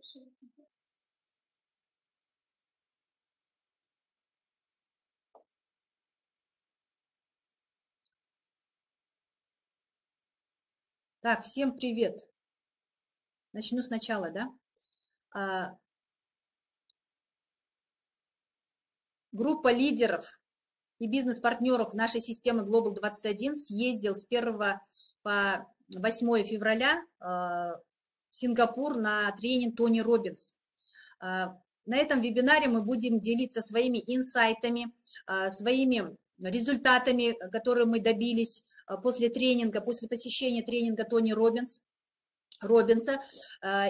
Так, всем привет. Начну сначала, да? Группа лидеров и бизнес-партнеров нашей системы Global 21 съездил с 1 по 8 февраля в Сингапур на тренинг Тони Роббинс. На этом вебинаре мы будем делиться своими инсайтами, своими результатами, которые мы добились после тренинга, после посещения тренинга Тони Роббинса.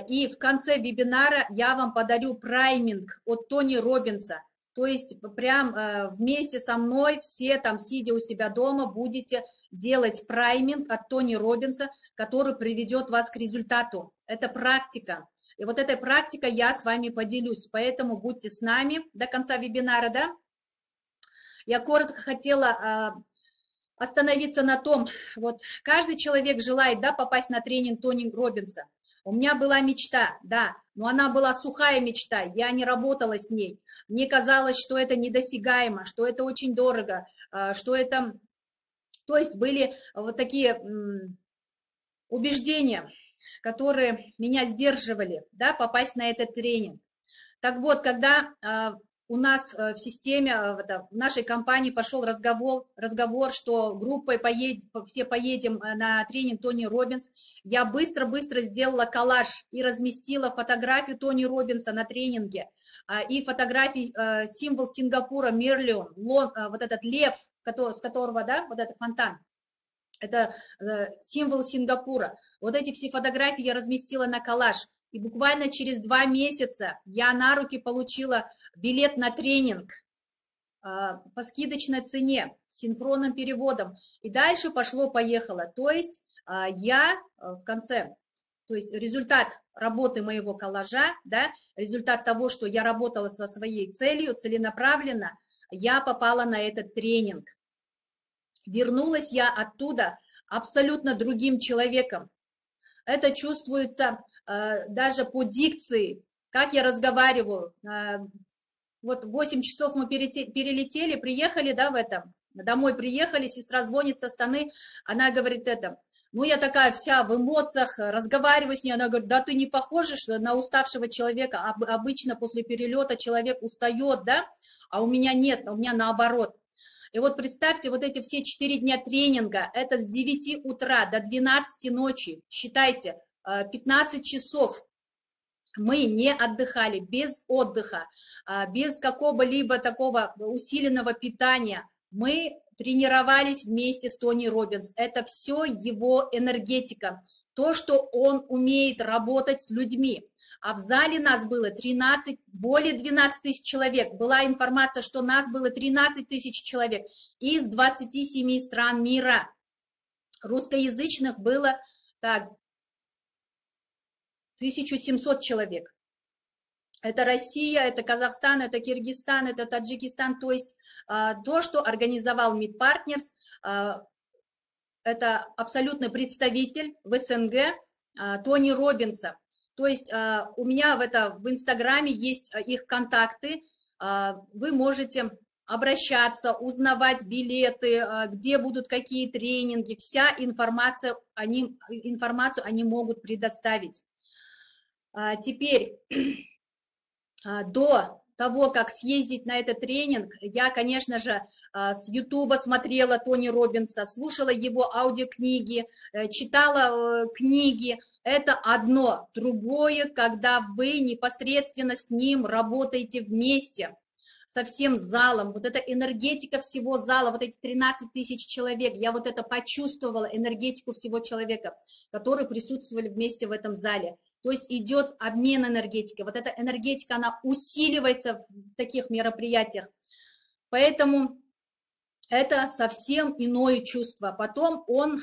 И в конце вебинара я вам подарю прайминг от Тони Роббинса. То есть прям вместе со мной все там, сидя у себя дома, будете делать прайминг от Тони Роббинса, который приведет вас к результату. Это практика. И вот этой практикой я с вами поделюсь. Поэтому будьте с нами до конца вебинара, да? Я коротко хотела остановиться на том, вот каждый человек желает, да, попасть на тренинг Тони Роббинса. У меня была мечта, да, но она была сухая мечта, я не работала с ней. Мне казалось, что это недосягаемо, что это очень дорого, что это... То есть были вот такие убеждения, которые меня сдерживали, да, попасть на этот тренинг. Так вот, когда у нас в системе, в нашей компании пошел разговор, что группой все поедем на тренинг Тони Роббинс, я быстро-быстро сделала коллаж и разместила фотографию Тони Роббинса на тренинге и фотографии, символ Сингапура, Мерлион, вот этот лев, с которого, да, вот этот фонтан. Это символ Сингапура. Вот эти все фотографии я разместила на коллаж. И буквально через 2 месяца я на руки получила билет на тренинг по скидочной цене, с синхронным переводом. И дальше пошло-поехало. То есть я в конце, то есть результат работы моего коллажа, да, результат того, что я работала со своей целью, целенаправленно, я попала на этот тренинг. Вернулась я оттуда абсолютно другим человеком. Это чувствуется даже по дикции, как я разговариваю. Вот в 8 часов мы перелетели, приехали, да, домой приехали, сестра звонит со Астаны, она говорит ну, я такая вся в эмоциях, разговариваю с ней, она говорит, да ты не похожа на уставшего человека, обычно после перелета человек устает, да, а у меня нет, у меня наоборот. И вот представьте, вот эти все 4 дня тренинга, это с 9 утра до 12 ночи, считайте, 15 часов мы не отдыхали, без отдыха, без какого-либо такого усиленного питания. Мы тренировались вместе с Тони Роббинс. Это все его энергетика, то, что он умеет работать с людьми. А в зале нас было более 12 тысяч человек. Была информация, что нас было 13 тысяч человек из 27 стран мира. Русскоязычных было так, 1700 человек. Это Россия, это Казахстан, это Киргизстан, это Таджикистан. То есть то, что организовал Meet Partners, это абсолютный представитель в СНГ Тони Роббинса. То есть у меня в Инстаграме есть их контакты, вы можете обращаться, узнавать билеты, где будут какие тренинги, вся информацию они могут предоставить. Теперь, до того, как съездить на этот тренинг, я, конечно же, с Ютуба смотрела Тони Роббинса, слушала его аудиокниги, читала книги. Это одно. Другое, когда вы непосредственно с ним работаете вместе, со всем залом. Вот эта энергетика всего зала, вот эти 13 тысяч человек, я вот это почувствовала, энергетику всего человека, которые присутствовали вместе в этом зале. То есть идет обмен энергетикой. Вот эта энергетика, она усиливается в таких мероприятиях. Поэтому это совсем иное чувство. Потом он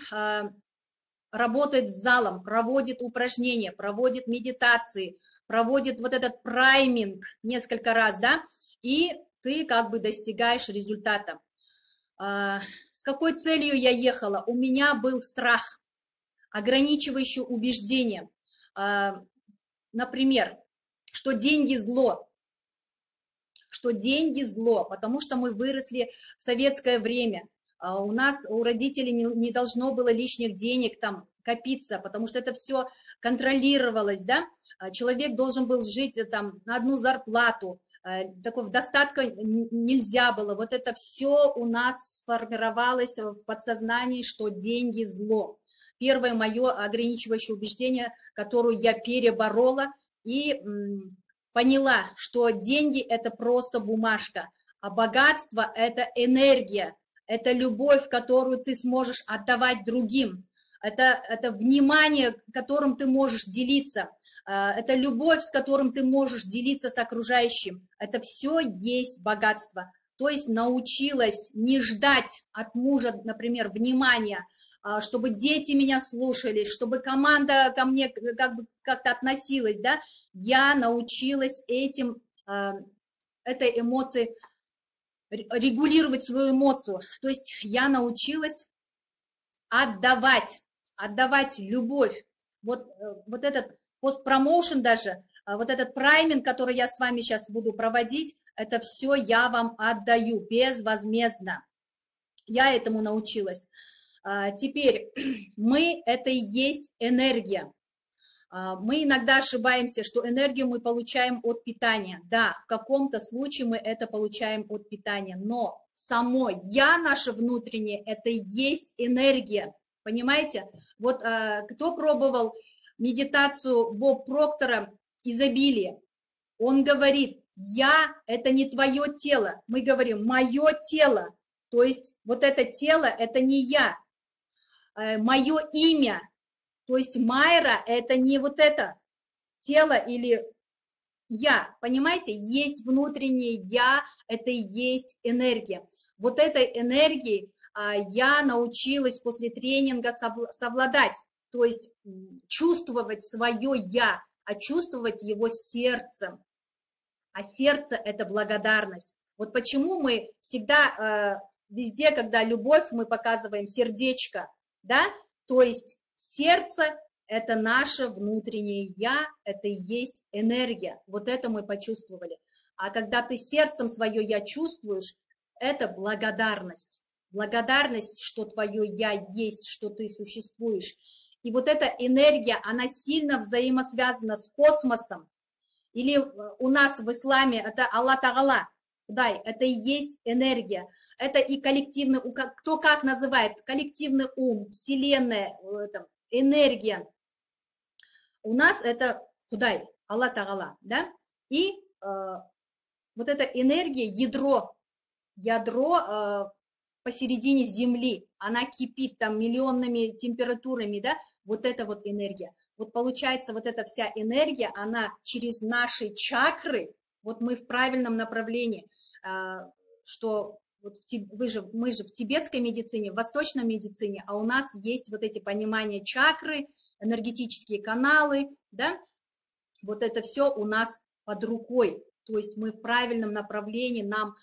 работает с залом, проводит упражнения, проводит медитации, проводит вот этот прайминг несколько раз, да, и ты как бы достигаешь результата. С какой целью я ехала? У меня был страх, ограничивающее убеждение. Например, что деньги зло, что деньги зло, потому что мы выросли в советское время. У нас, у родителей не должно было лишних денег там копиться, потому что это все контролировалось, да. Человек должен был жить там на одну зарплату, такого достатка нельзя было. Вот это все у нас сформировалось в подсознании, что деньги зло. Первое мое ограничивающее убеждение, которое я переборола и поняла, что деньги – это просто бумажка, а богатство – это энергия, это любовь, которую ты сможешь отдавать другим, это внимание, которым ты можешь делиться, это любовь, с которым ты можешь делиться с окружающим. Это все есть богатство. То есть научилась не ждать от мужа, например, внимания, чтобы дети меня слушали, чтобы команда ко мне как-то относилась, да, я научилась этой эмоцией, регулировать свою эмоцию. То есть я научилась отдавать любовь. Вот этот постпромоушен даже, вот этот прайминг, который я с вами сейчас буду проводить, это все я вам отдаю безвозмездно. Я этому научилась. Теперь мы – это и есть энергия. Мы иногда ошибаемся, что энергию мы получаем от питания. Да, в каком-то случае мы это получаем от питания, но само «я» наше внутреннее – это и есть энергия. Понимаете? Вот кто пробовал медитацию Боб Проктора «Изобилие», он говорит: «Я – это не твое тело». Мы говорим «мое тело». То есть вот это тело – это не я. Мое имя. То есть Майра – это не вот это тело или я, понимаете? Есть внутреннее я, это и есть энергия. Вот этой энергией я научилась после тренинга совладать, то есть чувствовать свое я, а чувствовать его сердцем. А сердце – это благодарность. Вот почему мы всегда везде, когда любовь, мы показываем сердечко, да? То есть сердце – это наше внутреннее «я», это и есть энергия. Вот это мы почувствовали. А когда ты сердцем свое «я» чувствуешь, это благодарность. Благодарность, что твое «я» есть, что ты существуешь. И вот эта энергия, она сильно взаимосвязана с космосом. Или у нас в исламе это Аллах Тагала, Худай, это и есть энергия. Это и коллективный, кто как называет, коллективный ум, вселенная, энергия. У нас это Худай, Аллах Тагала, да? И вот эта энергия, ядро посередине Земли, она кипит там миллионными температурами, да? Вот это вот энергия. Вот получается, вот эта вся энергия, она через наши чакры, вот мы в правильном направлении, что вот мы же в тибетской медицине, в восточной медицине, а у нас есть вот эти понимания чакры, энергетические каналы, да, вот это все у нас под рукой, то есть мы в правильном направлении, нам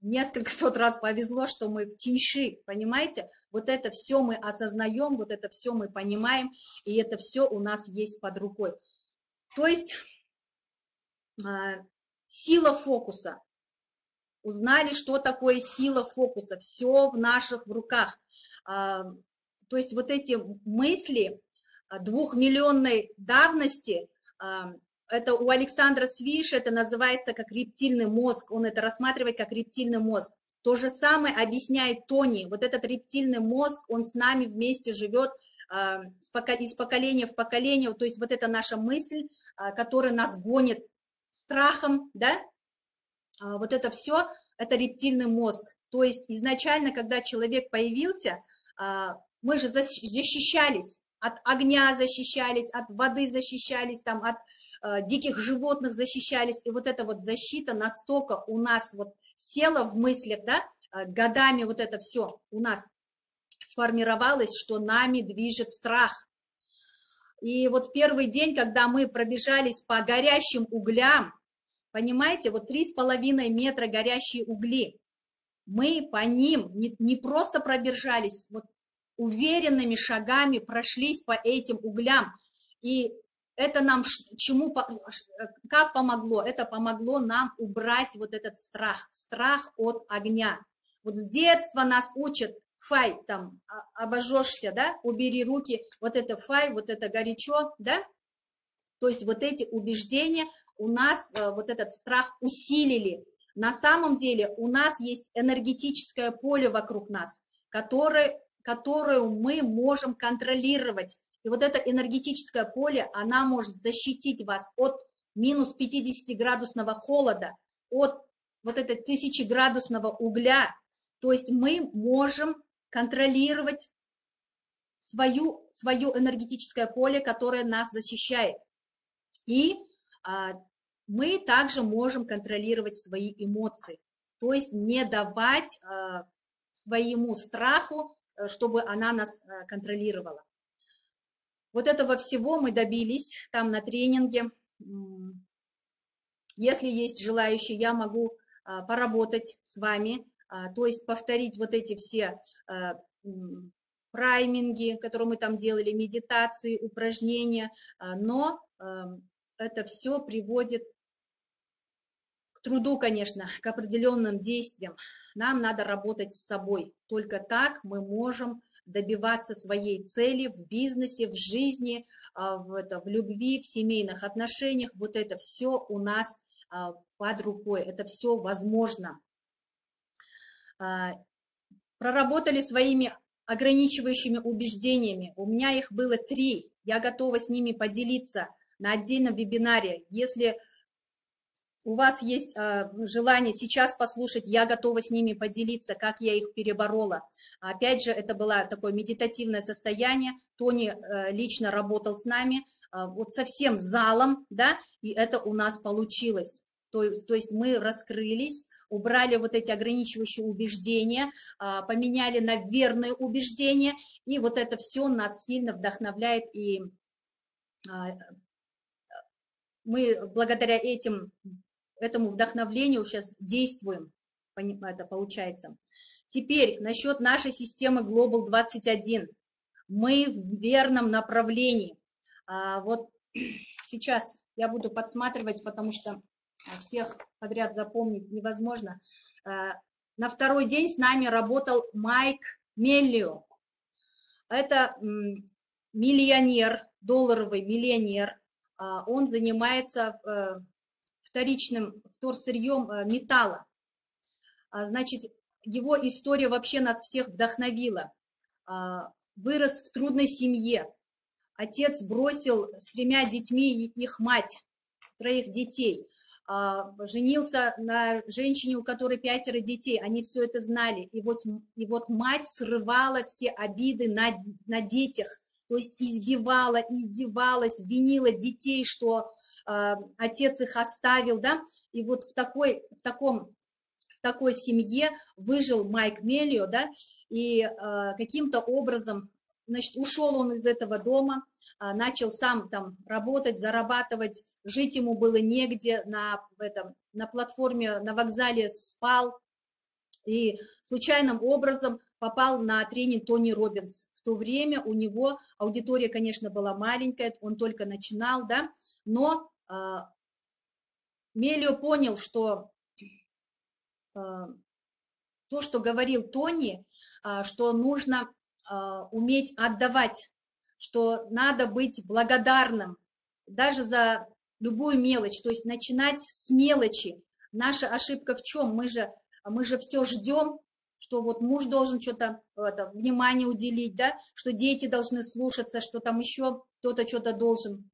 несколько сот раз повезло, что мы в тиши, понимаете? Вот это все мы осознаем, вот это все мы понимаем, и это все у нас есть под рукой. То есть сила фокуса. Узнали, что такое сила фокуса. Все в наших руках. То есть вот эти мысли 2-миллионной давности, это у Александра Свиша, это называется как рептильный мозг, он это рассматривает как рептильный мозг. То же самое объясняет Тони, вот этот рептильный мозг, он с нами вместе живет из поколения в поколение, то есть вот это наша мысль, которая нас гонит страхом, да, вот это все, это рептильный мозг. То есть изначально, когда человек появился, мы же защищались, от огня защищались, от воды защищались, там, от диких животных защищались, и вот эта вот защита настолько у нас вот села в мыслях, да, годами вот это все у нас сформировалось, что нами движет страх. И вот первый день, когда мы пробежались по горящим углям, понимаете, вот 3,5 метра горящие угли, мы по ним не просто пробежались, вот уверенными шагами прошлись по этим углям, и Это нам как помогло? Это помогло нам убрать вот этот страх, страх от огня. Вот с детства нас учат: фай, там, обожжешься, да, убери руки, вот это фай, вот это горячо, да. То есть вот эти убеждения у нас вот этот страх усилили. На самом деле у нас есть энергетическое поле вокруг нас, которое мы можем контролировать. И вот это энергетическое поле, она может защитить вас от минус 50-градусного холода, от вот этого 1000-градусного угля. То есть мы можем контролировать свое энергетическое поле, которое нас защищает. И мы также можем контролировать свои эмоции, то есть не давать своему страху, чтобы она нас контролировала. Вот этого всего мы добились там на тренинге. Если есть желающие, я могу поработать с вами, то есть повторить вот эти все прайминги, которые мы там делали, медитации, упражнения, но это все приводит к труду, конечно, к определенным действиям. Нам надо работать с собой. Только так мы можем добиваться своей цели в бизнесе, в жизни, в любви, в семейных отношениях. Вот это все у нас под рукой, это все возможно. Проработали своими ограничивающими убеждениями. У меня их было 3. Я готова с ними поделиться на отдельном вебинаре. Если у вас есть желание сейчас послушать, я готова с ними поделиться, как я их переборола. Опять же, это было такое медитативное состояние. Тони лично работал с нами, вот со всем залом, да, и это у нас получилось. То есть мы раскрылись, убрали вот эти ограничивающие убеждения, поменяли на верные убеждения, и вот это все нас сильно вдохновляет, и мы благодаря этому вдохновлению сейчас действуем, это получается. Теперь насчет нашей системы Global 21. Мы в верном направлении. Вот сейчас я буду подсматривать, потому что всех подряд запомнить невозможно. На второй день с нами работал Майк Меллио. Это миллионер, долларовый миллионер. Он занимается вторсырьем металла. Значит, его история вообще нас всех вдохновила. Вырос в трудной семье. Отец бросил с 3 детьми их мать, 3 детей. Женился на женщине, у которой 5 детей. Они все это знали. И вот мать срывала все обиды на детях. То есть избивала, издевалась, винила детей, что отец их оставил, да, и вот в такой семье выжил Майк Меллио, да, и каким-то образом, значит, ушел он из этого дома, начал сам там работать, зарабатывать, жить ему было негде, на платформе, на вокзале спал, и случайным образом попал на тренинг Тони Роббинс. В то время у него аудитория, конечно, была маленькая, он только начинал, да, но Меллио понял, что то, что говорил Тони, что нужно уметь отдавать, что надо быть благодарным даже за любую мелочь, то есть начинать с мелочи. Наша ошибка в чем? Мы же все ждем, что вот муж должен что-то, внимание уделить, да, что дети должны слушаться, что там еще кто-то что-то должен.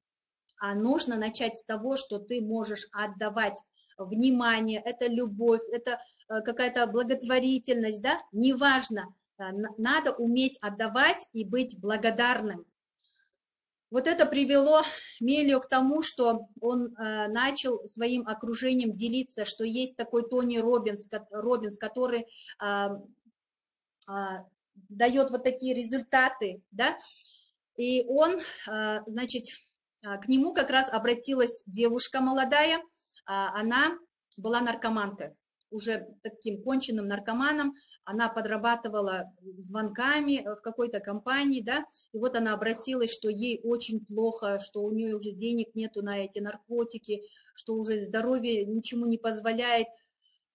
А нужно начать с того, что ты можешь отдавать внимание, это любовь, это какая-то благотворительность, да, неважно, надо уметь отдавать и быть благодарным. Вот это привело Меллио к тому, что он начал своим окружением делиться, что есть такой Тони Роббинс, который дает вот такие результаты, да, и он, значит, к нему как раз обратилась девушка молодая, она была наркоманкой. уже таким конченным наркоманом, она подрабатывала звонками в какой-то компании, да, и вот она обратилась, что ей очень плохо, что у нее уже денег нету на эти наркотики, что уже здоровье ничему не позволяет,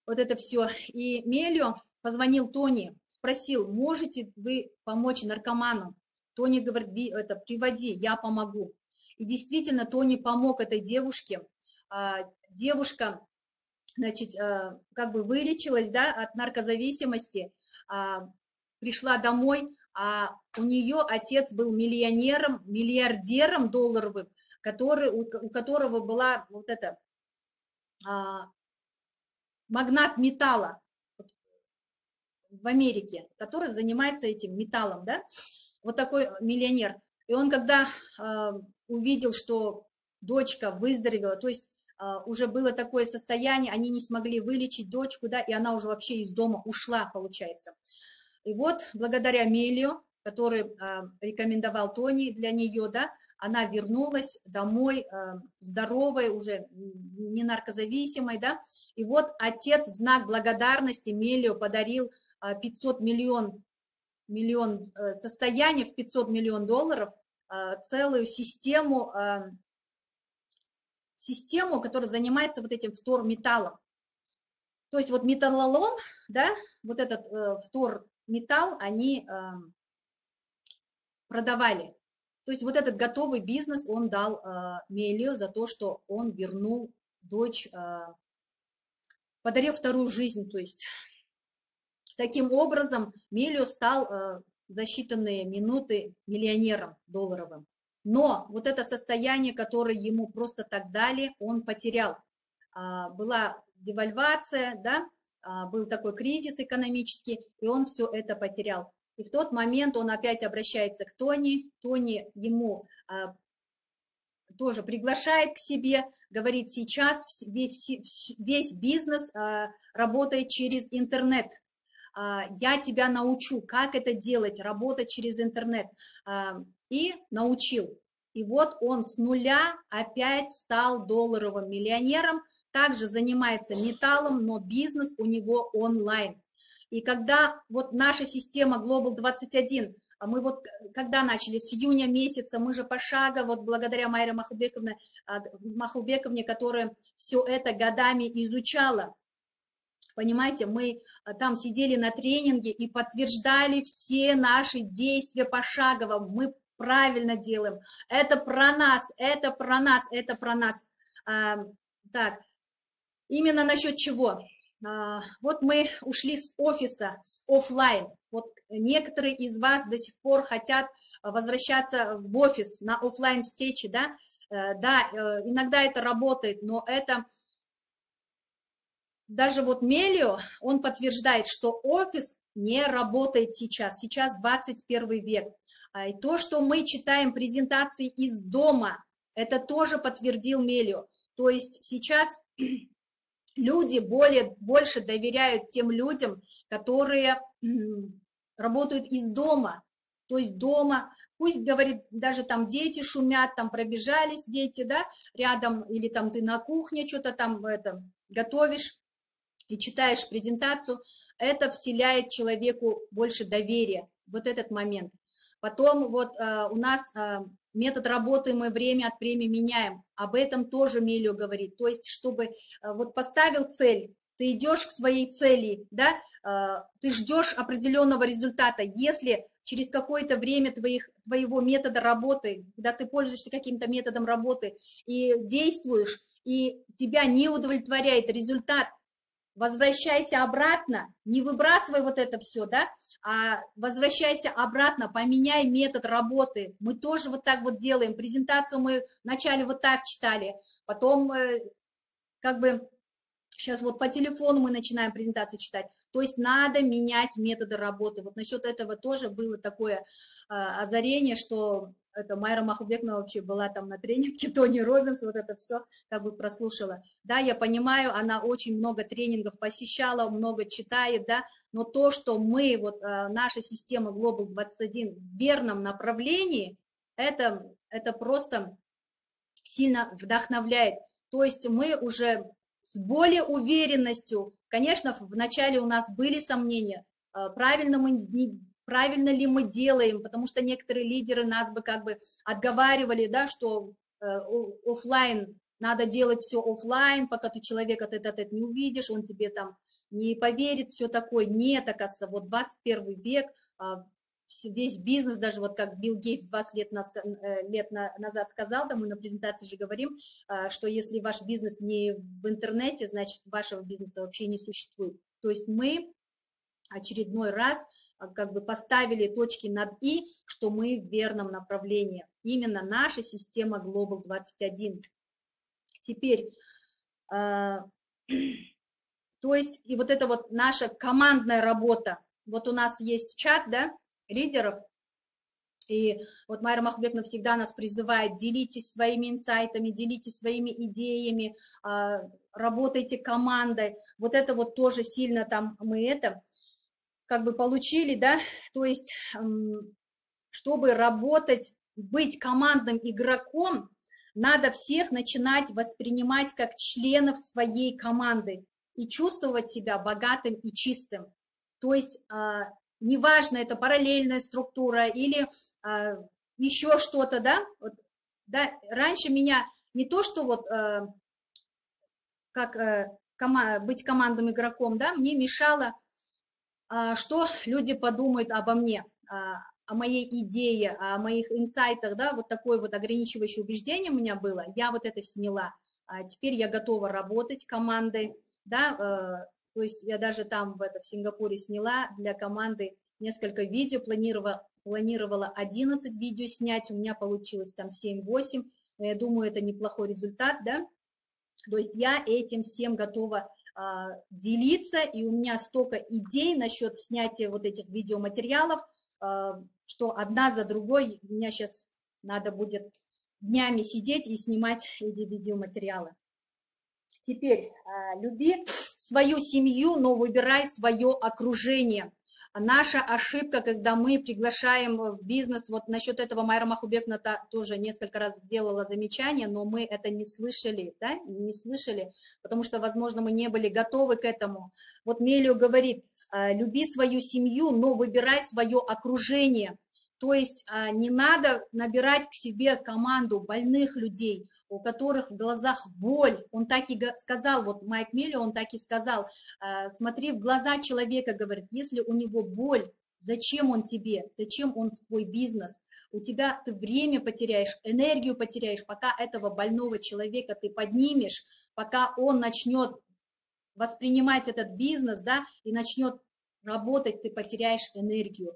вот это все. И Мелио позвонил Тони, спросил, можете вы помочь наркоману? Тони говорит, это приводи, я помогу. И действительно, Тони помог этой девушке. Девушка, значит, как бы вылечилась, да, от наркозависимости, пришла домой, а у нее отец был миллионером, миллиардером долларовым, у которого была вот эта магнат металла в Америке, который занимается этим металлом, да, вот такой миллионер. И он, когда увидел, что дочка выздоровела, то есть уже было такое состояние, они не смогли вылечить дочку, да, и она уже вообще из дома ушла, получается. И вот благодаря Мелио, который рекомендовал Тони для нее, да, она вернулась домой здоровой, уже не наркозависимой, да, и вот отец в знак благодарности Мелио подарил 500 миллион состояние в 500 миллион долларов, целую систему, которая занимается вот этим вторметаллом. То есть вот металлолом, да, вот этот вторметалл они продавали. То есть вот этот готовый бизнес он дал Мелио за то, что он вернул дочь, подарил вторую жизнь, то есть таким образом Мелио стал за считанные минуты миллионером долларовым. Но вот это состояние, которое ему просто так дали, он потерял. Была девальвация, да, был такой кризис экономический, и он все это потерял. И в тот момент он опять обращается к Тони, Тони ему тоже приглашает к себе, говорит, сейчас весь бизнес работает через интернет. Я тебя научу, как это делать, работать через интернет. И научил. И вот он с нуля опять стал долларовым миллионером, также занимается металлом, но бизнес у него онлайн. И когда вот наша система Global 21, мы вот когда начали, с июня месяца, мы же пошагово, вот благодаря Майре Махлбековне, которая все это годами изучала, понимаете, мы там сидели на тренинге и подтверждали все наши действия пошагово. Мы правильно делаем. Это про нас, это про нас, это про нас. Так, именно насчет чего? Вот мы ушли с офиса, с офлайн. Вот некоторые из вас до сих пор хотят возвращаться в офис на офлайн встречи, да? Да, иногда это работает, но это... Даже вот Мелио, он подтверждает, что офис не работает сейчас. Сейчас 21 век. И то, что мы читаем презентации из дома, это тоже подтвердил Мелио. То есть сейчас люди больше доверяют тем людям, которые работают из дома. То есть дома, пусть, говорит, даже там дети шумят, там пробежались дети, да, рядом, или там ты на кухне что-то там готовишь и читаешь презентацию, это вселяет человеку больше доверия, вот этот момент. Потом вот у нас метод работы мы время от времени меняем, об этом тоже Мелио говорит, то есть чтобы вот поставил цель, ты идешь к своей цели, да, ты ждешь определенного результата, если через какое-то время твоего метода работы, когда ты пользуешься каким-то методом работы и действуешь, и тебя не удовлетворяет результат, возвращайся обратно, не выбрасывай вот это все, да, а возвращайся обратно, поменяй метод работы. Мы тоже вот так вот делаем. Презентацию мы вначале вот так читали, потом как бы сейчас вот по телефону мы начинаем презентацию читать. То есть надо менять методы работы. Вот насчет этого тоже было такое озарение, что это Майра Махлбековна вообще была там на тренинге, Тони Роббинс, вот это все как бы прослушала. Да, я понимаю, она очень много тренингов посещала, много читает, да, но то, что мы, вот наша система Global 21 в верном направлении, это просто сильно вдохновляет. То есть мы уже с более уверенностью. Конечно, вначале у нас были сомнения, правильно ли мы делаем, потому что некоторые лидеры нас бы как бы отговаривали, да, что офлайн, надо делать все офлайн, пока ты человека тет-а-тет не увидишь, он тебе там не поверит, все такое. Нет, оказывается, вот 21 век, весь бизнес, даже вот как Билл Гейтс 20 лет назад сказал, да, мы на презентации же говорим, что если ваш бизнес не в интернете, значит, вашего бизнеса вообще не существует. То есть мы очередной раз как бы поставили точки над «и», что мы в верном направлении. Именно наша система Global 21. Теперь, то есть, и вот это вот наша командная работа. Вот у нас есть чат, да, лидеров, и вот Майра Махмудбековна всегда нас призывает: делитесь своими инсайтами, делитесь своими идеями, работайте командой. Вот это вот тоже сильно там мы это как бы получили, да, то есть, чтобы работать, быть командным игроком, надо всех начинать воспринимать как членов своей команды и чувствовать себя богатым и чистым. То есть неважно, это параллельная структура или еще что-то, да, вот, да, раньше меня не то, что вот как быть командным игроком, да, мне мешало, что люди подумают обо мне, о моей идее, о моих инсайтах, да, вот такое вот ограничивающее убеждение у меня было, я вот это сняла. Теперь я готова работать командой, да, то есть я даже там в Сингапуре сняла для команды несколько видео, планировала 11 видео снять, у меня получилось там 7-8, но я думаю, это неплохой результат, да, то есть я этим всем готова делиться, и у меня столько идей насчет снятия вот этих видеоматериалов, что одна за другой меня сейчас надо будет днями сидеть и снимать эти видеоматериалы. Теперь люби свою семью, но выбирай свое окружение. Наша ошибка, когда мы приглашаем в бизнес, вот насчет этого Майра Махмудбековна тоже несколько раз делала замечание, но мы это не слышали, да, не слышали, потому что, возможно, мы не были готовы к этому. Вот Мелио говорит: люби свою семью, но выбирай свое окружение. То есть не надо набирать к себе команду больных людей, у которых в глазах боль. Он так и сказал, вот Майк Миллио, он так и сказал: смотри в глаза человека, говорит, если у него боль, зачем он тебе, зачем он в твой бизнес? У тебя ты время потеряешь, энергию потеряешь, пока этого больного человека ты поднимешь, пока он начнет воспринимать этот бизнес, да, и начнет работать, ты потеряешь энергию.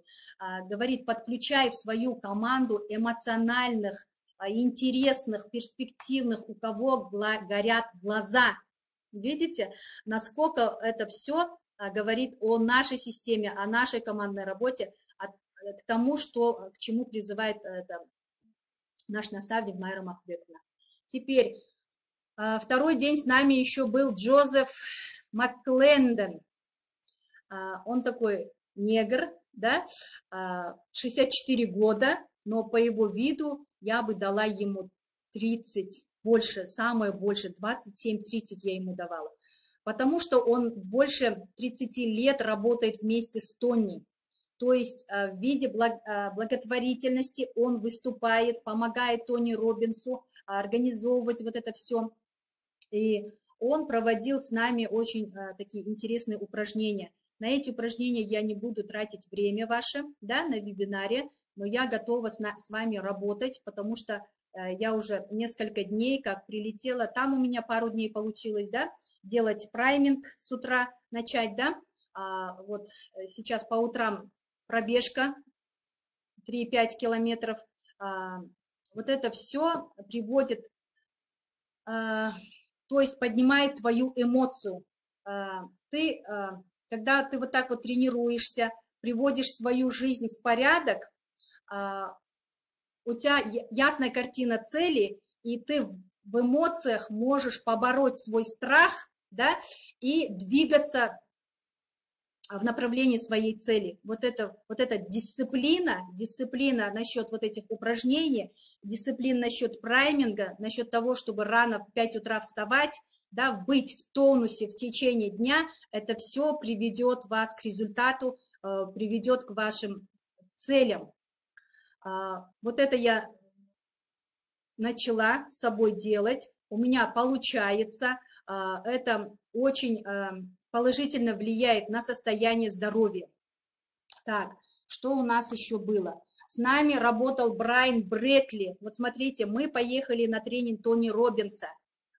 Говорит, подключай в свою команду эмоциональных, интересных, перспективных, у кого горят глаза. Видите, насколько это все говорит о нашей системе, о нашей командной работе, к тому, к чему призывает наш наставник Майра Махмудбековна. Теперь, второй день с нами еще был Джозеф Макклендон. Он такой негр, да, 64 года, но по его виду я бы дала ему 30, больше, самое больше, 27-30 я ему давала. Потому что он больше 30 лет работает вместе с Тони. То есть в виде благотворительности он выступает, помогает Тони Роббинсу организовывать вот это все. И он проводил с нами очень такие интересные упражнения. На эти упражнения я не буду тратить время ваше, да, на вебинаре, но я готова с вами работать, потому что я уже несколько дней как прилетела, там у меня пару дней получилось, да, делать прайминг с утра, начать, да, вот сейчас по утрам пробежка 3-5 километров, вот это все приводит, то есть поднимает твою эмоцию. Когда ты вот так вот тренируешься, приводишь свою жизнь в порядок, у тебя ясная картина цели, и ты в эмоциях можешь побороть свой страх, да, и двигаться в направлении своей цели. Вот эта дисциплина насчет вот этих упражнений, дисциплина насчет прайминга, насчет того, чтобы рано в 5 утра вставать, да, быть в тонусе в течение дня, это все приведет вас к результату, приведет к вашим целям. Вот это я начала с собой делать, у меня получается, это очень положительно влияет на состояние здоровья. Так, что у нас еще было? С нами работал Брайан Брэдли. Вот смотрите, мы поехали на тренинг Тони Роббинса,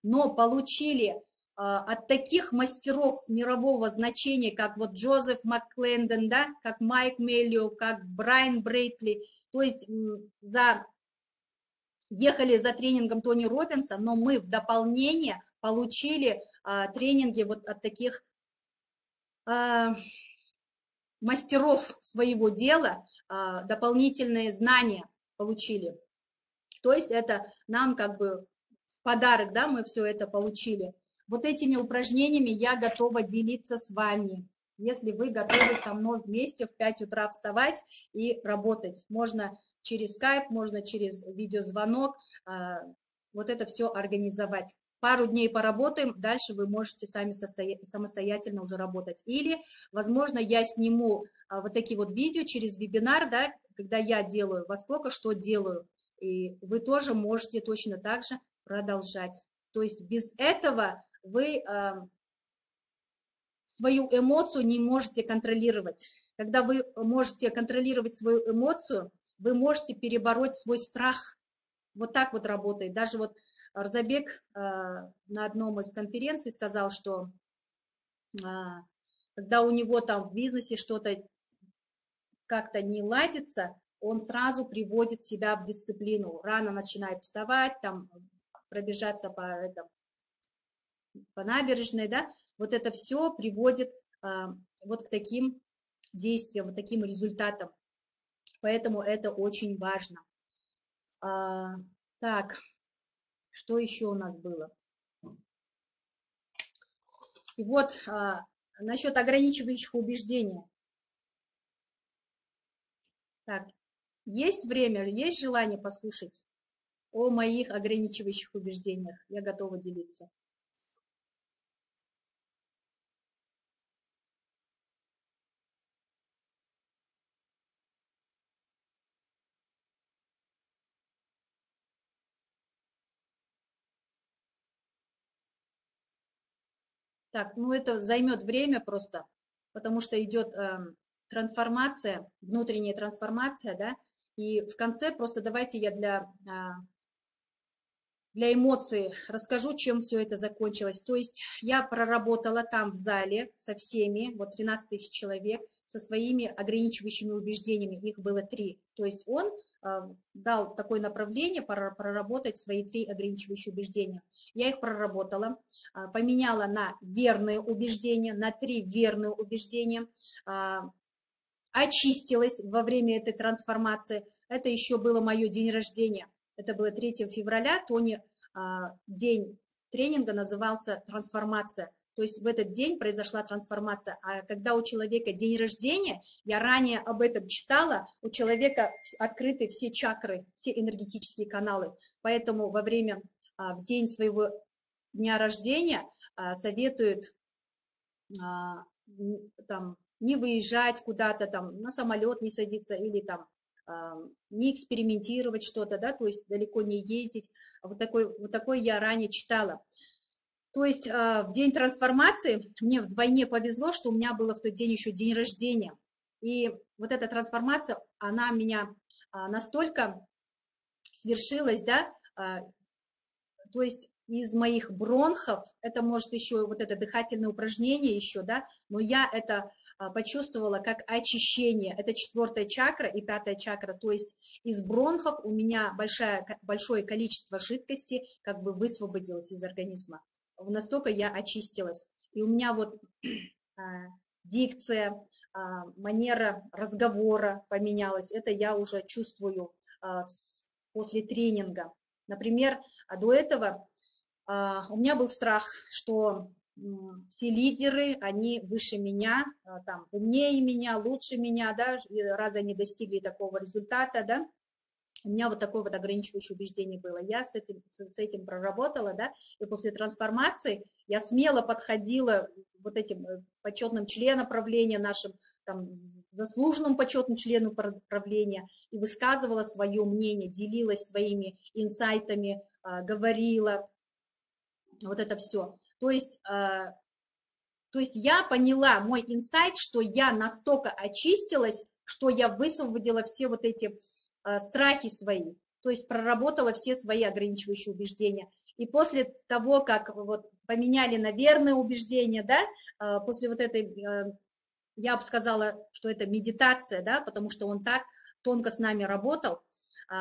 но получили от таких мастеров мирового значения, как вот Джозеф Макклендон, да, как Майк Меллио, как Брайан Брэдли, то есть ехали за тренингом Тони Роббинса, но мы в дополнение получили тренинги вот от таких мастеров своего дела, дополнительные знания получили. То есть это нам как бы в подарок, да, мы все это получили. Вот этими упражнениями я готова делиться с вами. Если вы готовы со мной вместе в 5 утра вставать и работать. Можно через скайп, можно через видеозвонок вот это все организовать. Пару дней поработаем, дальше вы можете сами самостоятельно уже работать. Или, возможно, я сниму вот такие вот видео через вебинар, да, когда я делаю, во сколько что делаю. И вы тоже можете точно так же продолжать. То есть без этого вы свою эмоцию не можете контролировать. Когда вы можете контролировать свою эмоцию, вы можете перебороть свой страх. Вот так вот работает. Даже вот Арзабек на одном из конференций сказал, что когда у него там в бизнесе что-то как-то не ладится, он сразу приводит себя в дисциплину. Рано начинает вставать, там, пробежаться по набережной, да, вот это все приводит вот к таким действиям, вот таким результатам. Поэтому это очень важно. Так, что еще у нас было? И вот насчет ограничивающих убеждений. Так, есть время, есть желание послушать о моих ограничивающих убеждениях? Я готова делиться. Так, ну это займет время просто, потому что идет трансформация, внутренняя трансформация, да, и в конце просто давайте я для эмоций расскажу, чем все это закончилось. То есть я проработала там в зале со всеми, вот 13 тысяч человек, со своими ограничивающими убеждениями, их было 3. То есть он дал такое направление проработать свои 3 ограничивающие убеждения. Я их проработала, поменяла на верные убеждения, на 3 верные убеждения, очистилась во время этой трансформации. Это еще было мое день рождения. Это было 3 февраля, Тони день тренинга назывался «Трансформация». То есть в этот день произошла трансформация. А когда у человека день рождения, я ранее об этом читала, у человека открыты все чакры, все энергетические каналы. Поэтому во время, в день своего дня рождения советуют там, не выезжать куда-то, там, на самолет не садиться или там не экспериментировать что-то, да, то есть далеко не ездить. Вот такой я ранее читала. То есть в день трансформации мне вдвойне повезло, что у меня было в тот день еще день рождения. И вот эта трансформация, она меня настолько свершилась, да, то есть из моих бронхов, это может еще вот это дыхательное упражнение еще, да, но я это почувствовала как очищение. Это 4-я чакра и 5-я чакра, то есть из бронхов у меня большое количество жидкости как бы высвободилось из организма. Настолько я очистилась. И у меня вот дикция, манера разговора поменялась. Это я уже чувствую после тренинга. Например, до этого у меня был страх, что все лидеры, они выше меня, там, умнее меня, лучше меня, да, раз они достигли такого результата, да, У меня вот такое вот ограничивающее убеждение было. Я с этим проработала, да, и после трансформации я смело подходила вот этим почетным членам правления, нашим там, заслуженным почетным членам правления, и высказывала свое мнение, делилась своими инсайтами, говорила, вот это все. То есть я поняла, мой инсайт, что я настолько очистилась, что я высвободила все вот эти страхи свои, то есть проработала все свои ограничивающие убеждения. И после того, как вот поменяли на верные убеждения, да, после вот этой, я бы сказала, что это медитация, да, потому что он так тонко с нами работал,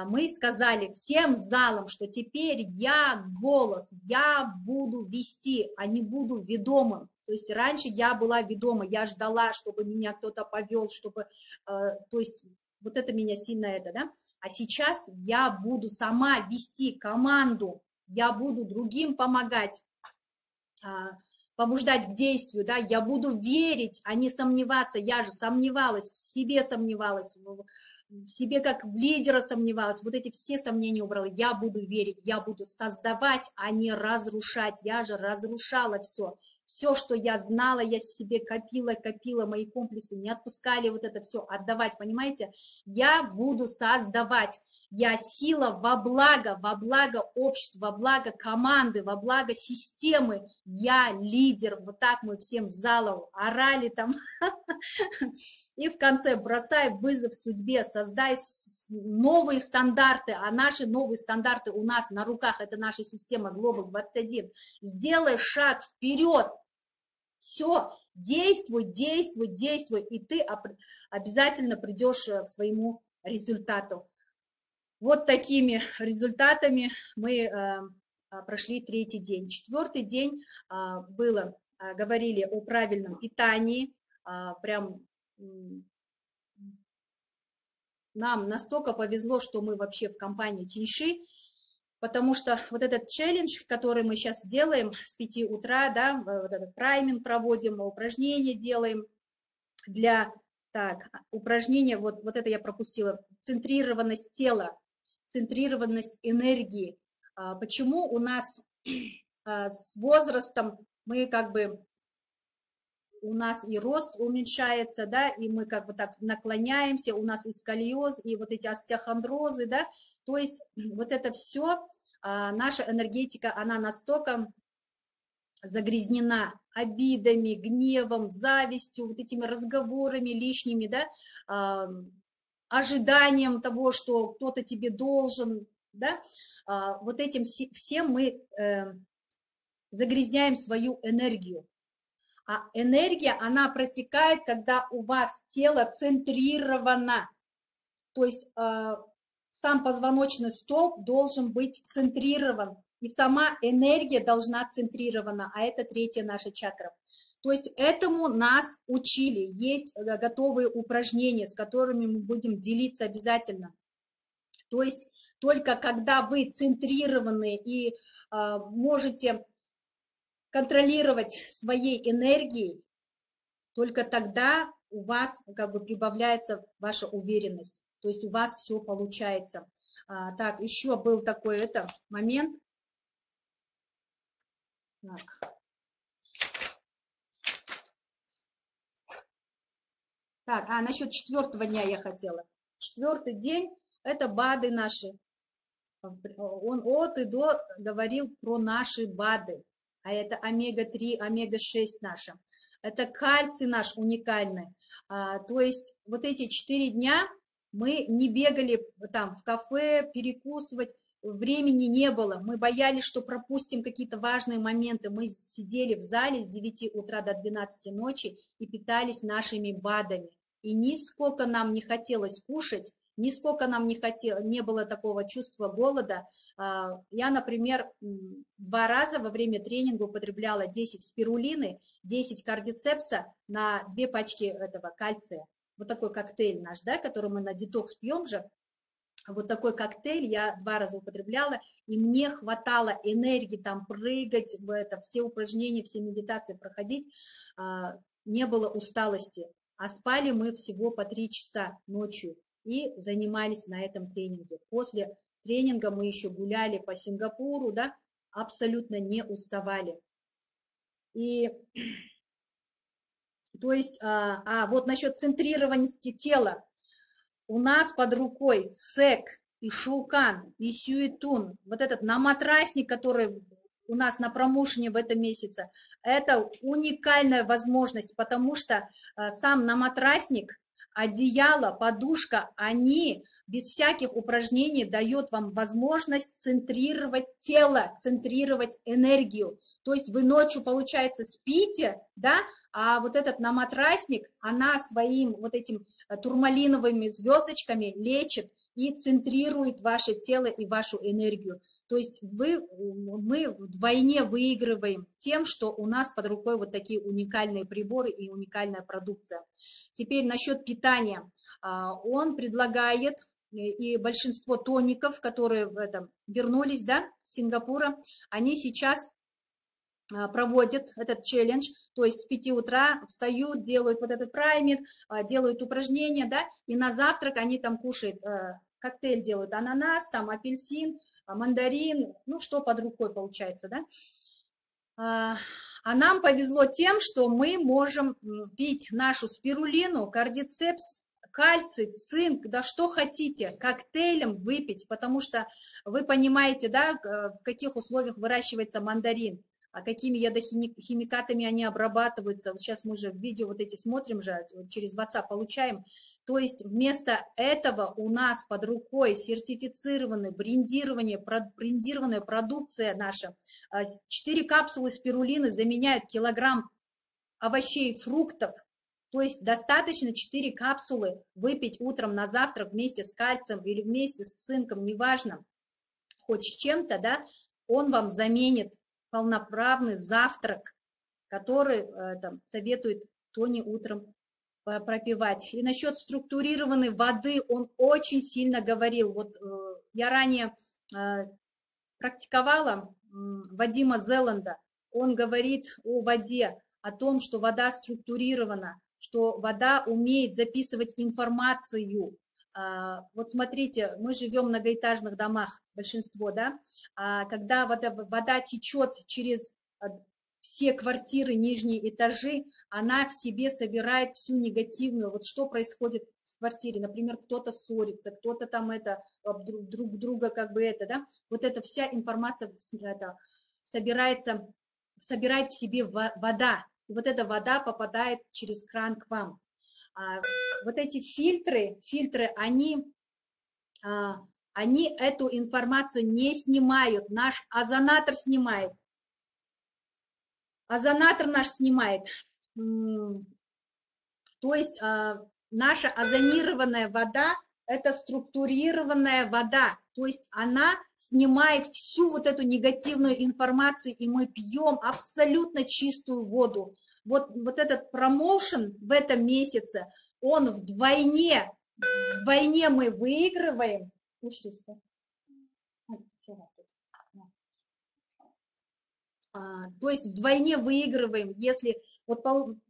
мы сказали всем залом, что теперь я голос, я буду вести, а не буду ведомым. То есть раньше я была ведома, я ждала, чтобы меня кто-то повел, чтобы, то есть вот это меня сильно это, да. А сейчас я буду сама вести команду, я буду другим помогать, побуждать к действию, да, я буду верить, а не сомневаться, я же сомневалась, в себе сомневалась, в себе как в лидера сомневалась, вот эти все сомнения убрала, я буду верить, я буду создавать, а не разрушать, я же разрушала все, что я знала, я себе копила, мои комплексы не отпускали вот это все отдавать, понимаете, я буду создавать. Я сила во благо общества, во благо команды, во благо системы. Я лидер. Вот так мы всем залом орали там. И в конце бросай вызов судьбе, создай новые стандарты, а наши новые стандарты у нас на руках, это наша система Global 21. Сделай шаг вперед. Все, действуй, и ты обязательно придешь к своему результату. Вот такими результатами мы прошли 3-й день. 4-й день говорили о правильном питании. Прям нам настолько повезло, что мы вообще в компании Тиньши, потому что вот этот челлендж, который мы сейчас делаем с 5 утра, да, вот этот прайминг проводим, упражнения делаем для, так, упражнения, вот это я пропустила, центрированность тела, центрированность энергии. Почему у нас с возрастом мы как бы, у нас и рост уменьшается, да, и мы как бы так наклоняемся, у нас и сколиоз, и вот эти остеохондрозы, да, то есть вот это все, наша энергетика, она настолько загрязнена обидами, гневом, завистью, вот этими разговорами лишними, да, ожиданием того, что кто-то тебе должен, да, вот этим всем мы загрязняем свою энергию. А энергия, она протекает, когда у вас тело центрировано, то есть сам позвоночный столб должен быть центрирован, и сама энергия должна центрирована, а это 3-я наша чакра. То есть этому нас учили, есть готовые упражнения, с которыми мы будем делиться обязательно. То есть только когда вы центрированы и можете контролировать своей энергией, только тогда у вас как бы прибавляется ваша уверенность, то есть у вас все получается. Так, еще был такой момент. Так, насчет 4-го дня я хотела. 4-й день – это БАДы наши. Он от и до говорил про наши БАДы, а это омега-3, омега-6 наша. Это кальций наш уникальный. То есть вот эти 4 дня мы не бегали там в кафе перекусывать, времени не было. Мы боялись, что пропустим какие-то важные моменты. Мы сидели в зале с 9 утра до 12 ночи и питались нашими БАДами. И нисколько нам не хотелось кушать, нисколько нам не было такого чувства голода. Я, например, 2 раза во время тренинга употребляла 10 спирулины, 10 кардицепса на 2 пачки этого кальция. Вот такой коктейль наш, да, который мы на детокс пьем же. Вот такой коктейль я 2 раза употребляла, и мне хватало энергии там прыгать, все упражнения, все медитации проходить, не было усталости. А спали мы всего по 3 часа ночью. и занимались на этом тренинге. После тренинга мы еще гуляли по Сингапуру, да, абсолютно не уставали. И, то есть, вот насчет центрированности тела. У нас под рукой Сек и Шулкан, и Сюитун, вот этот наматрасник, который у нас на промоушене в этом месяце, это уникальная возможность, потому что сам наматрасник, одеяло, подушка, они без всяких упражнений дают вам возможность центрировать тело, центрировать энергию. То есть вы ночью, получается, спите, да, а вот этот наматрасник, она своим вот этим турмалиновыми звездочками лечит и центрирует ваше тело и вашу энергию. То есть мы вдвойне выигрываем тем, что у нас под рукой вот такие уникальные приборы и уникальная продукция. Теперь насчет питания. Он предлагает, и большинство тоников, которые вернулись, да, с Сингапура, они сейчас проводят этот челлендж, то есть с 5 утра встают, делают вот этот праймер, делают упражнения, да, и на завтрак они там кушают, коктейль делают, ананас, там апельсин, мандарин, ну что под рукой получается, да. А нам повезло тем, что мы можем пить нашу спирулину, кардицепс, кальций, цинк, да что хотите, коктейлем выпить, потому что вы понимаете, да, в каких условиях выращивается мандарин, а какими ядохимикатами они обрабатываются. Вот сейчас мы же видео вот эти смотрим же, через WhatsApp получаем. То есть вместо этого у нас под рукой сертифицированная, брендированная продукция наша. 4 капсулы спирулины заменяют килограмм овощей и фруктов. То есть достаточно 4 капсулы выпить утром на завтрак вместе с кальцием или вместе с цинком, неважно, хоть с чем-то, да, он вам заменит полноправный завтрак, который советует Тони утром пропивать. И насчет структурированной воды он очень сильно говорил. Вот я ранее практиковала Вадима Зеланда. Он говорит о воде, о том, что вода структурирована, что вода умеет записывать информацию. Вот смотрите, мы живем в многоэтажных домах, большинство, да, когда вода течет через все квартиры, нижние этажи, она в себе собирает всю негативную, вот что происходит в квартире, например, кто-то ссорится, кто-то там друг друга как бы да, вот эта вся информация собирает в себе вода, и вот эта вода попадает через кран к вам. Вот эти фильтры, они эту информацию не снимают, наш озонатор снимает. Озонатор наш снимает. То есть наша озонированная вода – это структурированная вода. То есть она снимает всю вот эту негативную информацию, и мы пьем абсолютно чистую воду. Вот этот промоушен в этом месяце, он вдвойне мы выигрываем. То есть вдвойне выигрываем, если вот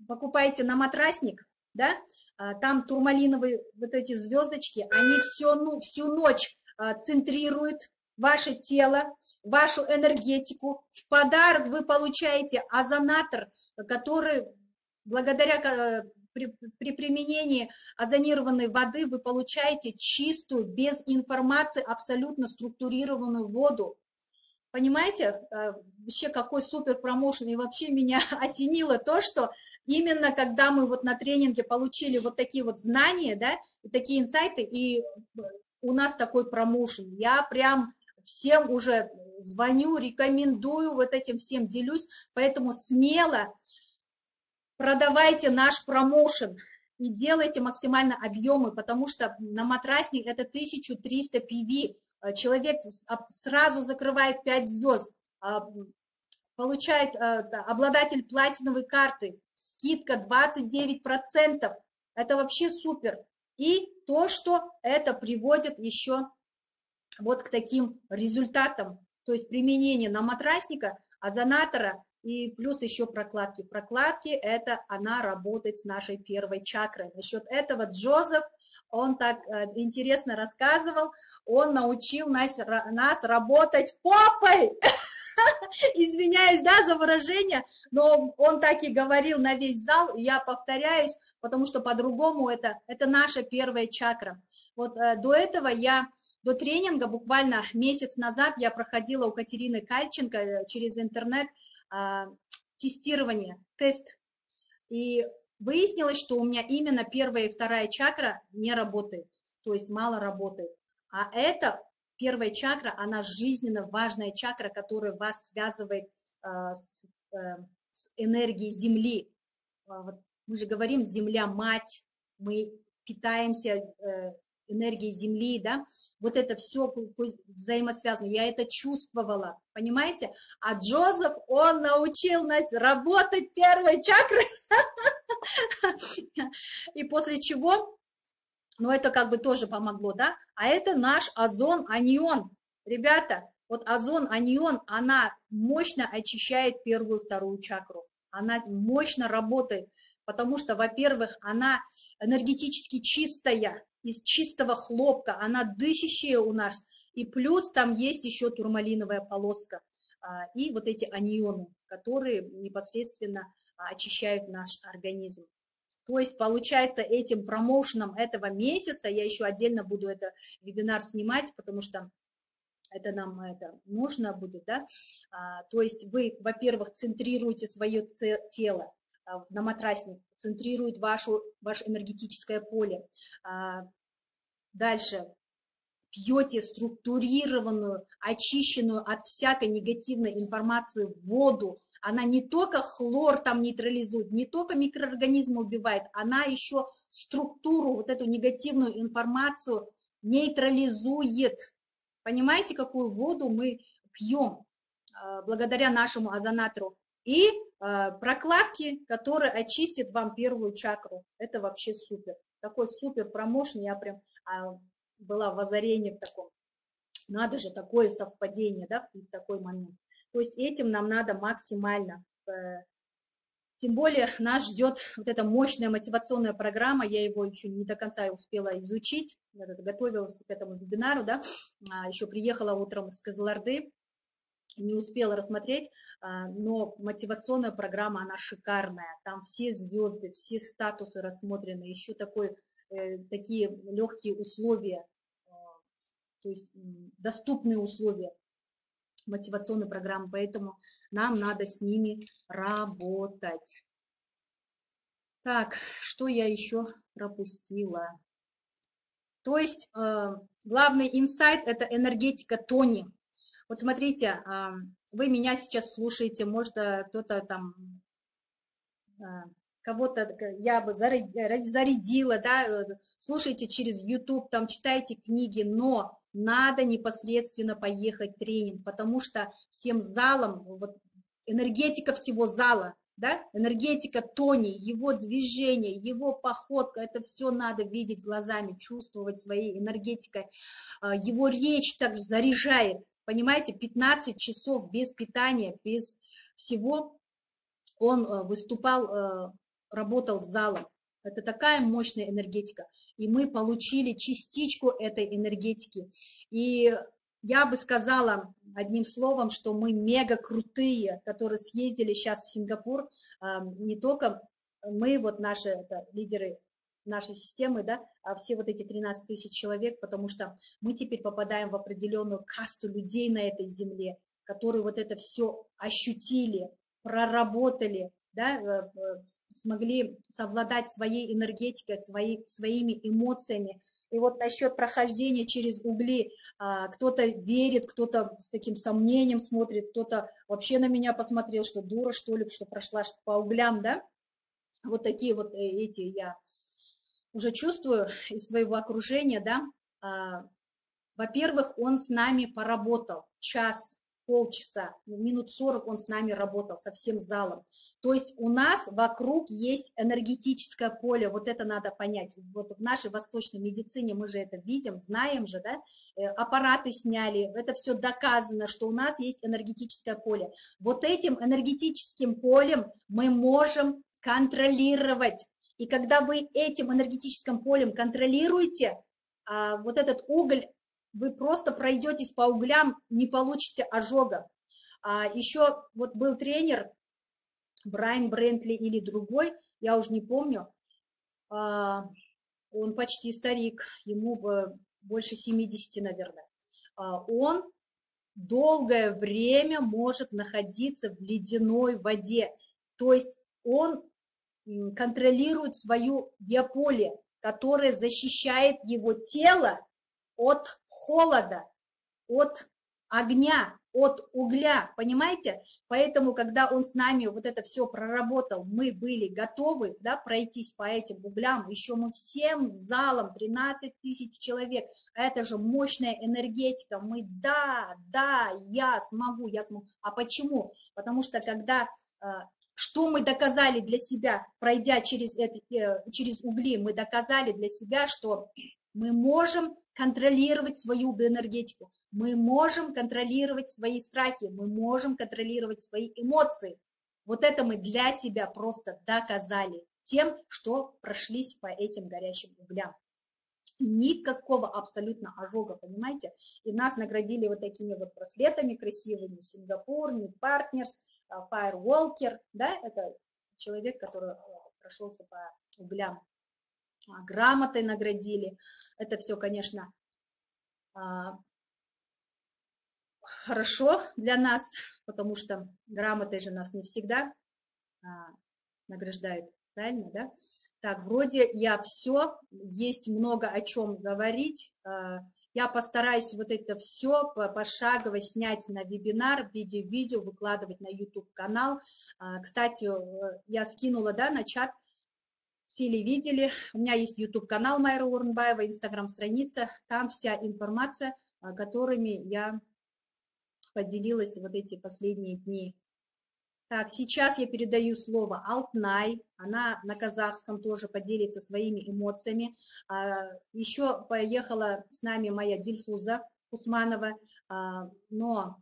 покупаете на матрасник, да, там турмалиновые вот эти звездочки, они всю ночь центрируют ваше тело, вашу энергетику. В подарок вы получаете озонатор, который благодаря при применении озонированной воды вы получаете чистую, без информации, абсолютно структурированную воду. Понимаете, вообще какой супер промоушен, и вообще меня осенило то, что именно когда мы вот на тренинге получили вот такие вот знания, да, такие инсайты, и у нас такой промоушен, я прям всем уже звоню, рекомендую, вот этим всем делюсь, поэтому смело продавайте наш промоушен и делайте максимально объемы, потому что на матрасник это 1300 PV, человек сразу закрывает 5 звезд, получает обладатель платиновой карты, скидка 29%, это вообще супер. И то, что это приводит еще вот к таким результатам, то есть применение на матрасника, озонатора и плюс еще прокладки. Прокладки, это она работает с нашей первой чакрой. Насчет этого Джозеф, Он так интересно рассказывал, он научил нас работать попой. Извиняюсь, да, за выражение, но он так и говорил на весь зал, и я повторяюсь, потому что по-другому это наша первая чакра. Вот до тренинга, буквально месяц назад, я проходила у Катерины Кальченко через интернет тестирование, тест, и выяснилось, что у меня именно первая и вторая чакра не работает, то есть мало работает, а это первая чакра, она жизненно важная чакра, которая вас связывает с энергией Земли. Вот мы же говорим, Земля-мать, мы питаемся энергией Земли, да, вот это все взаимосвязано, я это чувствовала, понимаете? А Джозеф, он научил нас работать первой чакрой, и после чего... Но это как бы тоже помогло, да? А это наш озон-анион. Ребята, вот озон-анион, она мощно очищает первую, вторую чакру. Она мощно работает, потому что, во-первых, она энергетически чистая, из чистого хлопка, она дышащая у нас. И плюс там есть еще турмалиновая полоска. И вот эти анионы, которые непосредственно очищают наш организм. То есть, получается, этим промоушеном этого месяца, я еще отдельно буду это вебинар снимать, потому что это нам нужно будет, да, то есть вы, во-первых, центрируете свое тело на матрасник, центрирует ваше энергетическое поле, дальше пьете структурированную, очищенную от всякой негативной информации воду. Она не только хлор там нейтрализует, не только микроорганизмы убивает, она еще структуру, вот эту негативную информацию нейтрализует. Понимаете, какую воду мы пьем благодаря нашему озонатору? И прокладки, которые очистят вам первую чакру. Это вообще супер. Такой супер промоушен, я прям... была в озарении в таком. Надо же, такое совпадение, да, в такой момент. То есть этим нам надо максимально. Тем более нас ждет вот эта мощная мотивационная программа, я его еще не до конца успела изучить, я готовилась к этому вебинару, да, еще приехала утром из Кызылорды, не успела рассмотреть, но мотивационная программа, она шикарная, там все звезды, все статусы рассмотрены, еще такие легкие условия, то есть доступные условия мотивационной программы, поэтому нам надо с ними работать. Так, что я еще пропустила? То есть главный инсайт – это энергетика Тони. Вот смотрите, вы меня сейчас слушаете, может, кто-то там, кого-то я бы зарядила, да, слушайте через YouTube, там читайте книги, но надо непосредственно поехать в тренинг, потому что всем залом, вот энергетика всего зала, да, энергетика Тони, его движение, его походка, это все надо видеть глазами, чувствовать своей энергетикой, его речь так заряжает, понимаете, 15 часов без питания, без всего он выступал, работал с залом. Это такая мощная энергетика. И мы получили частичку этой энергетики. И я бы сказала одним словом, что мы мега крутые, которые съездили сейчас в Сингапур. Не только мы, вот наши лидеры нашей системы, да, а все вот эти 13 тысяч человек, потому что мы теперь попадаем в определенную касту людей на этой земле, которые вот это все ощутили, проработали, да, смогли совладать своей энергетикой, своими эмоциями. И вот насчет прохождения через угли, кто-то верит, кто-то с таким сомнением смотрит, кто-то вообще на меня посмотрел, что дура, что ли, что прошла по углям, да. Вот такие вот эти я уже чувствую из своего окружения, да. Во-первых, он с нами поработал час, полчаса, минут 40 он с нами работал, со всем залом. То есть у нас вокруг есть энергетическое поле, вот это надо понять. Вот в нашей восточной медицине мы же это видим, знаем же, да, аппараты сняли, это все доказано, что у нас есть энергетическое поле. Вот этим энергетическим полем мы можем контролировать И когда вы этим энергетическим полем контролируете, вот этот уголь, вы просто пройдетесь по углям, не получите ожога. Еще вот был тренер, Брайан Брентли или другой, я уже не помню, он почти старик, ему больше 70, наверное. Он долгое время может находиться в ледяной воде, то есть он контролирует свое биополе, которое защищает его тело от холода, от огня, от угля, понимаете? Поэтому, когда он с нами вот это все проработал, мы были готовы, да, пройтись по этим углям, еще мы всем залом, 13 тысяч человек, это же мощная энергетика, мы, да, я смогу. А почему? Потому что когда, что мы доказали для себя, пройдя через угли, мы доказали для себя, что мы можем контролировать свою энергетику, мы можем контролировать свои страхи, мы можем контролировать свои эмоции. Вот это мы для себя просто доказали тем, что прошлись по этим горящим углям. Никакого абсолютно ожога, понимаете? И нас наградили вот такими вот браслетами красивыми, Сингапур, New Partners, Firewalker, да, это человек, который прошелся по углям, грамотой наградили. Это все, конечно, хорошо для нас, потому что грамотой же нас не всегда награждают, правильно, да? Так, вроде я все, есть много о чем говорить. Я постараюсь вот это все пошагово снять на вебинар, в виде видео, выкладывать на YouTube-канал. Кстати, я скинула, да, на чат, все ли видели, у меня есть YouTube-канал Майра Орынбаева, Instagram-страница, там вся информация, которыми я поделилась вот эти последние дни. Так, сейчас я передаю слово Алтнай, она на казахском тоже поделится своими эмоциями. Еще поехала с нами моя Дильфуза Усманова, но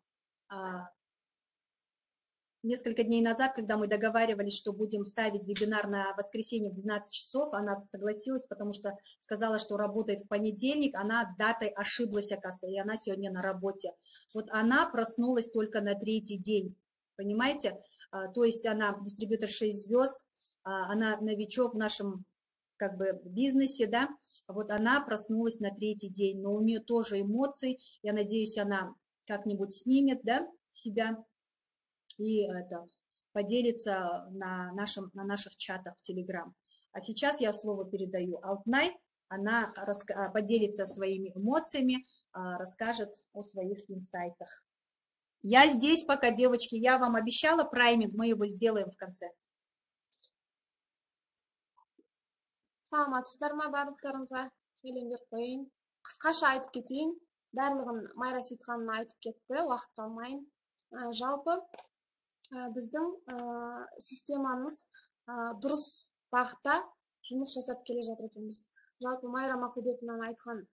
несколько дней назад, когда мы договаривались, что будем ставить вебинар на воскресенье в 12 часов, она согласилась, потому что сказала, что работает в понедельник, она датой ошиблась, оказывается, и она сегодня на работе. Вот она проснулась только на 3-й день, понимаете? То есть она дистрибьютор 6 звезд, она новичок в нашем как бы бизнесе, да, вот она проснулась на 3-й день, но у нее тоже эмоции, я надеюсь, она как-нибудь снимет, да, себя и это поделится на наших чатах в Telegram. А сейчас я слово передаю Алтнай, она поделится своими эмоциями, расскажет о своих инсайтах. Я здесь пока, девочки, я вам обещала прайминг, мы его сделаем в конце. Саламатсыздар ма барлықтарыңызға? Сәлем беріп қояйын. Қысқаша айтып кетейін. Барлығын Майра Сейітханым айтып кетті, уақыт қалмайын. Жалпы біздің системамыз дұрыс бағытта жұмыс жасап келе жатыр екенбіз. Жалпы Майра Мақұлбекованың айтқан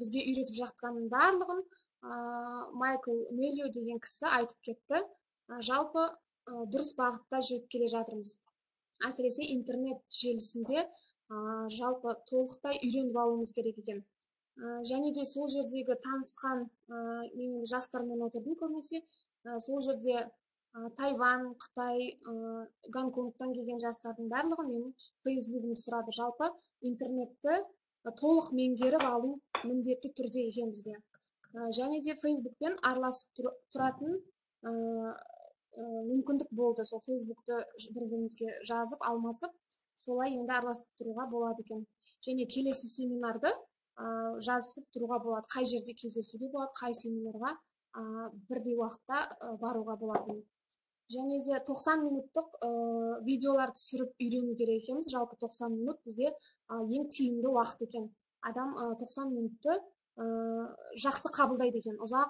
бізге үйретіп жатқанның барлығын Майкл Мелио деген кісі айтып кетті. Жалпы дұрыс бағытта жүріп келе жатырмыз. Әсіресе интернет желісінде жалпы толықтай үйреніп алуымыз керек екен. Және де сол жердегі танысқан менің жастармен отырдым көбінесе. Сол жерде Тайвань, Қытай, Гонконгтан келген жастардың барлығы менің фейсбугымды сұрады. Жалпы интернетті толық меңгеріп алу міндетті түрде екен бізге. Және де фейсбукпен араласып тұратын мүмкіндік болды. Сол фейсбукты бір-бірімізге жазып алмасып, солай енді араласып тұруға болады екен. Және келесі семинарды жазысып тұруға болады. Қай жерде кездесуге болады, қай семинарға бірдей уақытта баруға болады. Және де 90 минуттық видеолар түсіріп үйрену керек екенбіз. Жалпы 90 минут бізде ең тиімді уақыт екен. Адам 90 минутты жақсы қабылдайды екен. Ұзақ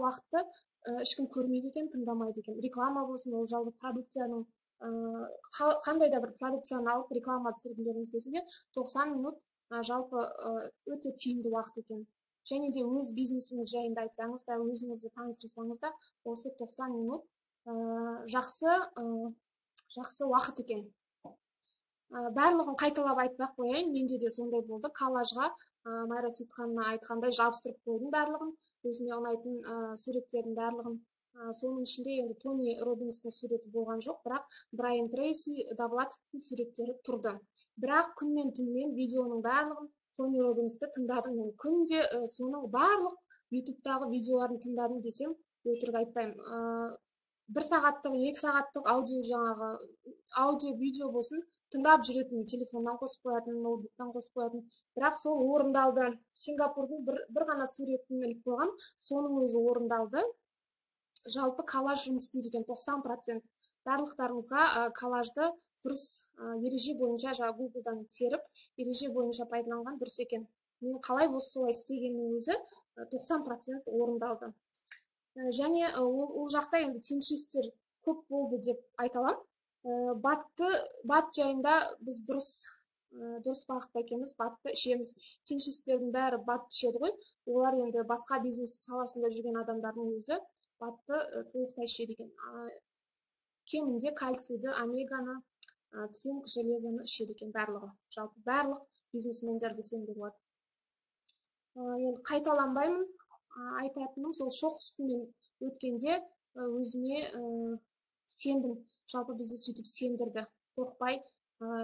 уақытты ешкім көрмейді екен, тыңдамайды екен. Реклама болсын, ол жалпы продукцияның қандай да бір продукцияны алып реклама түсіргілеріңіз келсе де 90 минут жалпы өте тиімді уақыт екен. Және де өз бизнесіңіз жайында айтсаңыз да, өзіңізді таныстырсаңыз да, осы 90 минут жақсы уақыт екен. барлығын қайталап айтпай-ақ қояйын, менде де сондай болды. Коллажға Майра Сейітханова айтқандай жабыстырып қойдым барлығын, өзіме ұнайтын суреттердің барлығын. Соның ішінде енді Тони Роббинстің суреті болған жоқ, бірақ Брайан Трейси, Довлатовтың суреттері тұрды. Бірақ күн мен түнмен видеоның барлығын Тони Роббинсті тыңдадым. Мен күнде соның барлық ютубтағы видеоларын тыңдадым десем өтірік айтпаймын. 1 сағаттық, 2 сағаттық аудио видео болсын, тыңдап жүретін, телефоннан қосып қоятын, ноутбуктан қосып қоятын. Бірақ сол орындалды. Сингапурдың бір ғана суретін іліп қойғам, соның өзі орындалды. Жалпы коллаж жұмыс істейді екен 90%. Барлықтарыңызға коллажды дұрыс ереже бойынша, Google-дан теріп, ереже бойынша пайдаланған дұрыс екен. Мен қалай осы солай істегеннің өзі 90% орындалды. Және ол жақта енді теншистер көп болды деп айта аламын. Бат жайында біз дұрыс бағытта екенбіз, батты ішеміз. Теншистердің бәрі батты ішеді ғой. Олар енді басқа бизнес саласында жүрген адамдардың өзі батты толықтай ішеді екен. Кемінде кальцийді, омеганы, цинк, железоны ішеді екен барлығы. Жалпы барлық бизнесмендер десем де болады. Енді қайталанбаймын. Айтатыным сол шоқ үстімен өткенде өзіме сендім. Жалпы бізді сөйтіп сендірді. Қорықпай,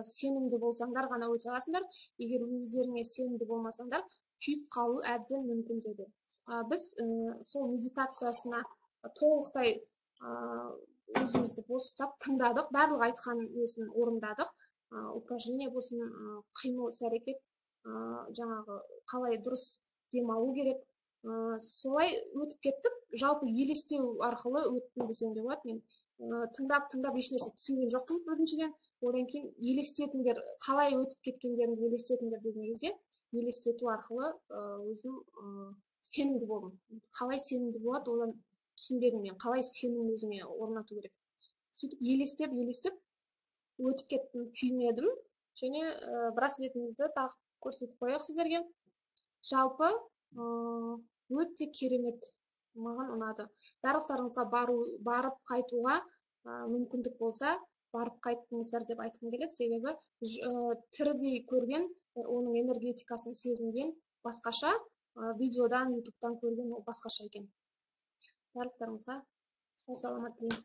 сенімді болсаңдар ғана өте аласыңдар. Егер өздеріңе сенімді болмасаңдар, күйіп қалу әбден мүмкін деді. Біз сол медитациясына толықтай өзімізді бос ұстап тыңдадық. Барлық айтқан несін орындадық. Упражнение болсын, қимыл іс-әрекет, жаңағы қалай дұрыс демалу керек. Солай өтіп кеттік. Жалпы елестеу арқылы өттім десем де болады. Мен тыңдап ешнәрсе түсінген жоқпын біріншіден. Одан кейін елестетіңдер, қалай өтіп кеткендеріңді елестетіңдер деген кезде елестету арқылы өзім сенімді болдым. Қалай сенімді болады, одан түсінбедім мен. Қалай сенім өзіңе орнату керек. Сөйтіп елестеп өтіп кеттім, күймедім. Және браслетіңізді тағып көрсетіп қояйық сіздерге. Жалпы өте керемет, маған ұнады. Барлықтарыңызға барып қайтуға мүмкіндік болса, барып қайттыңыздар деп айтқым келеді. Себебі тірідей көрген, оның энергетикасын сезінген басқаша, видеодан, ютубтан көрген басқаша екен. Барлықтарыңызға сау саламат тілеймін.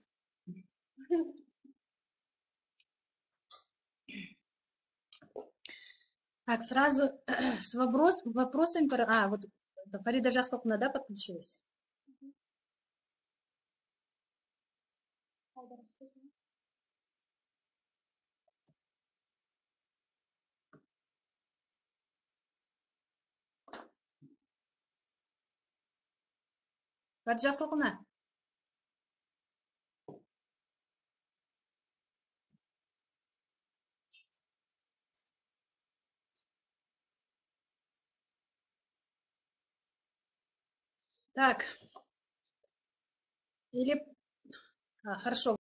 Так, сразу с вопросами. Вот Фарида Жақсылқына, да, подключилась? Фарида Жақсылқына. Так. Или... Хорошо.